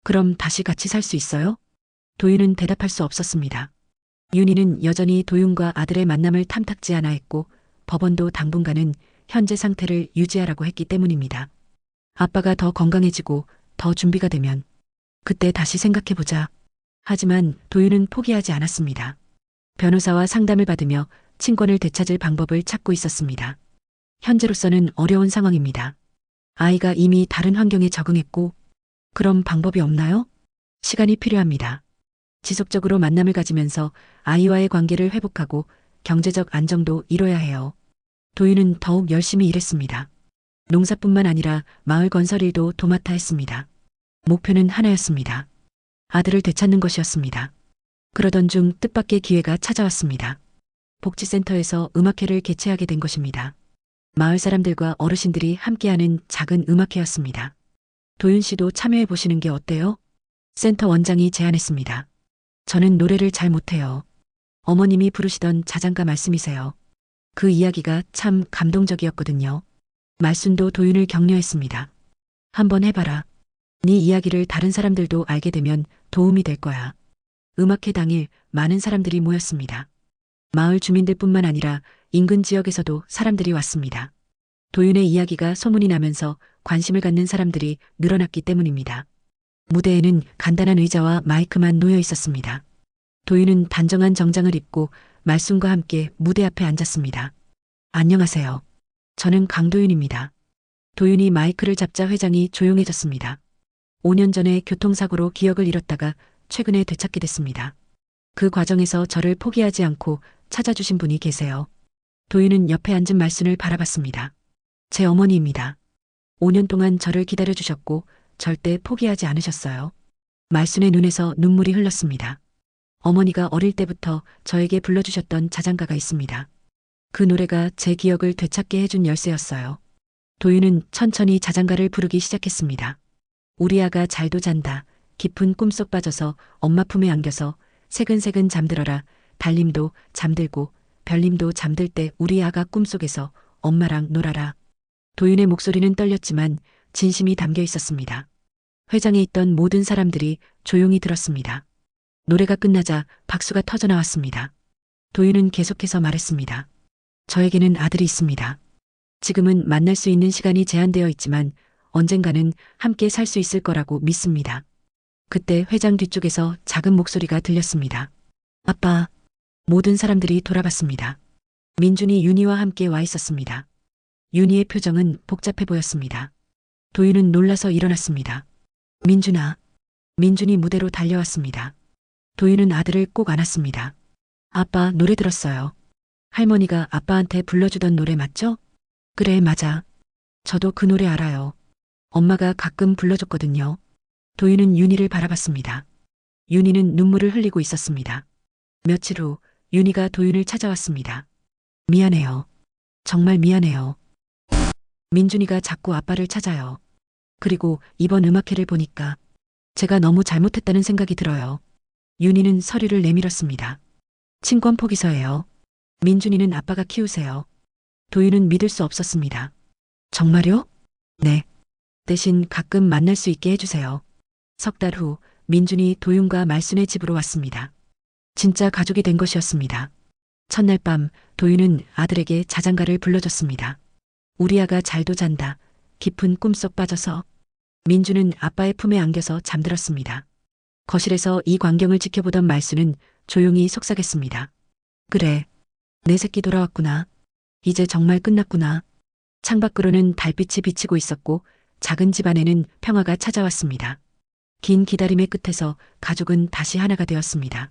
그럼 다시 같이 살 수 있어요? 도윤은 대답할 수 없었습니다. 윤희는 여전히 도윤과 아들의 만남을 탐탁지 않아 했고 법원도 당분간은 현재 상태를 유지하라고 했기 때문입니다. 아빠가 더 건강해지고 더 준비가 되면 그때 다시 생각해보자. 하지만 도윤은 포기하지 않았습니다. 변호사와 상담을 받으며 친권을 되찾을 방법을 찾고 있었습니다. 현재로서는 어려운 상황입니다. 아이가 이미 다른 환경에 적응했고 그럼 방법이 없나요? 시간이 필요합니다. 지속적으로 만남을 가지면서 아이와의 관계를 회복하고 경제적 안정도 이뤄야 해요. 도윤은 더욱 열심히 일했습니다. 농사뿐만 아니라 마을 건설 일도 도맡아 했습니다. 목표는 하나였습니다. 아들을 되찾는 것이었습니다. 그러던 중 뜻밖의 기회가 찾아왔습니다. 복지센터에서 음악회를 개최하게 된 것입니다. 마을 사람들과 어르신들이 함께하는 작은 음악회였습니다. 도윤 씨도 참여해 보시는 게 어때요? 센터 원장이 제안했습니다. 저는 노래를 잘 못해요. 어머님이 부르시던 자장가 말씀이세요. 그 이야기가 참 감동적이었거든요. 말순도 도윤을 격려했습니다. 한번 해봐라. 네 이야기를 다른 사람들도 알게 되면 도움이 될 거야. 음악회 당일 많은 사람들이 모였습니다. 마을 주민들뿐만 아니라 인근 지역에서도 사람들이 왔습니다. 도윤의 이야기가 소문이 나면서 관심을 갖는 사람들이 늘어났기 때문입니다. 무대에는 간단한 의자와 마이크만 놓여 있었습니다. 도윤은 단정한 정장을 입고 말순과 함께 무대 앞에 앉았습니다. 안녕하세요. 저는 강도윤입니다. 도윤이 마이크를 잡자 회장이 조용해졌습니다. 5년 전에 교통사고로 기억을 잃었다가 최근에 되찾게 됐습니다. 그 과정에서 저를 포기하지 않고 찾아주신 분이 계세요. 도윤은 옆에 앉은 말순을 바라봤습니다. 제 어머니입니다. 5년 동안 저를 기다려주셨고 절대 포기하지 않으셨어요. 말순의 눈에서 눈물이 흘렀습니다. 어머니가 어릴 때부터 저에게 불러주셨던 자장가가 있습니다. 그 노래가 제 기억을 되찾게 해준 열쇠였어요. 도윤은 천천히 자장가를 부르기 시작했습니다. 우리 아가 잘도 잔다. 깊은 꿈속 빠져서 엄마 품에 안겨서 새근새근 잠들어라. 달님도 잠들고 별님도 잠들 때 우리 아가 꿈속에서 엄마랑 놀아라. 도윤의 목소리는 떨렸지만 진심이 담겨 있었습니다. 회장에 있던 모든 사람들이 조용히 들었습니다. 노래가 끝나자 박수가 터져 나왔습니다. 도윤은 계속해서 말했습니다. 저에게는 아들이 있습니다. 지금은 만날 수 있는 시간이 제한되어 있지만 언젠가는 함께 살 수 있을 거라고 믿습니다. 그때 회장 뒤쪽에서 작은 목소리가 들렸습니다. 아빠. 모든 사람들이 돌아봤습니다. 민준이 윤희와 함께 와 있었습니다. 윤희의 표정은 복잡해 보였습니다. 도윤은 놀라서 일어났습니다. 민준아. 민준이 무대로 달려왔습니다. 도윤은 아들을 꼭 안았습니다. 아빠, 노래 들었어요. 할머니가 아빠한테 불러주던 노래 맞죠? 그래, 맞아. 저도 그 노래 알아요. 엄마가 가끔 불러줬거든요. 도윤은 윤희를 바라봤습니다. 윤희는 눈물을 흘리고 있었습니다. 며칠 후 윤희가 도윤을 찾아왔습니다. 미안해요. 정말 미안해요. 민준이가 자꾸 아빠를 찾아요. 그리고 이번 음악회를 보니까 제가 너무 잘못했다는 생각이 들어요. 윤희는 서류를 내밀었습니다. 친권 포기서예요. 민준이는 아빠가 키우세요. 도윤은 믿을 수 없었습니다. 정말요? 네. 대신 가끔 만날 수 있게 해주세요. 석 달 후 민준이 도윤과 말순의 집으로 왔습니다. 진짜 가족이 된 것이었습니다. 첫날 밤 도윤은 아들에게 자장가를 불러줬습니다. 우리 아가 잘도 잔다. 깊은 꿈속 빠져서. 민주는 아빠의 품에 안겨서 잠들었습니다. 거실에서 이 광경을 지켜보던 말순은 조용히 속삭였습니다. 그래. 내 새끼 돌아왔구나. 이제 정말 끝났구나. 창밖으로는 달빛이 비치고 있었고 작은 집 안에는 평화가 찾아왔습니다. 긴 기다림의 끝에서 가족은 다시 하나가 되었습니다.